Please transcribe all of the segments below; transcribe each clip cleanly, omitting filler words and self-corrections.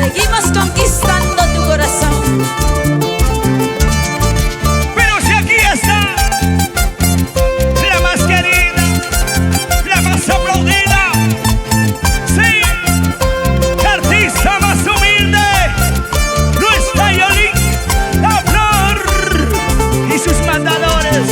Seguimos conquistando tu corazón. Pero si aquí está la más querida, la más aplaudida, sí, la artista más humilde, nuestra Yolín, la Flor y sus mandadores.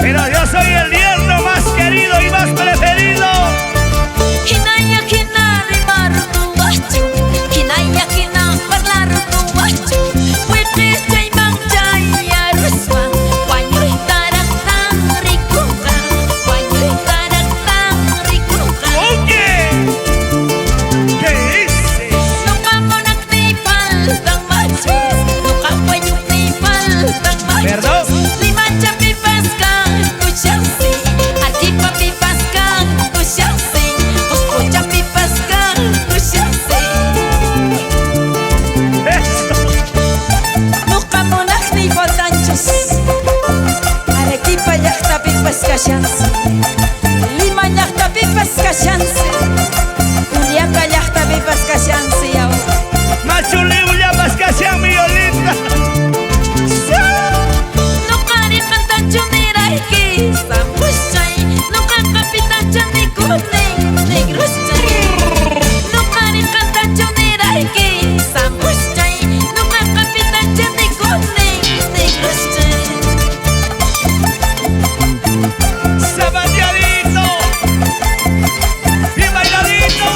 Pero yo soy el yerno más querido y más preferido. Lima llaqtapi pascashansi, Juliaca llaqtapi pascashansi yaw. Machu Liu ya pascashan mi Yolinda. Nuqari qantachu nirayki sampushay, nuqa kapitacha nikunin negrushay. Nuqari qantachu nirayki sampushay, nuqa kapitacha nikunin negrushay. Zapateadito, bien bailadito,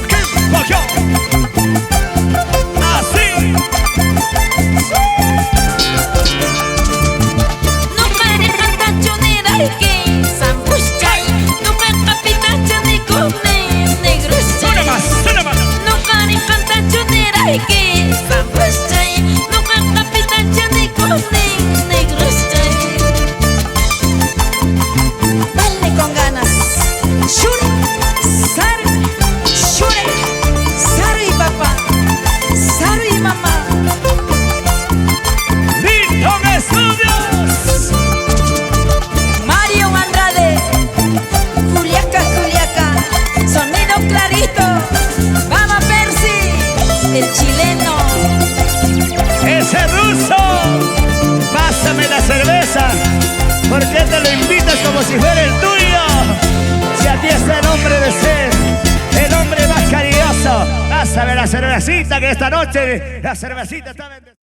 ¡qué pollo! Así. Nuqari qantachu nirayki sampushay, nuqa kapitacha nikunin negrushay. Una más. Nuqari qantachu nirayki sampushay, nuqa kapitacha nikunin negrushay. Dale con ganas. Shure, Saru, Shure, Saru y papá, Saru y mamá. Linton Estudios. Mario Andrade, Juliaca, sonido clarito. Vamos Percy, el chileno. Ese ruso. Pásame la cerveza. ¿Por qué te lo invitas como si fuera el tuyo? Si a ti es el hombre de ser, el hombre más cariñoso. Pásame la cervecita que esta noche la cervecita está bendecida.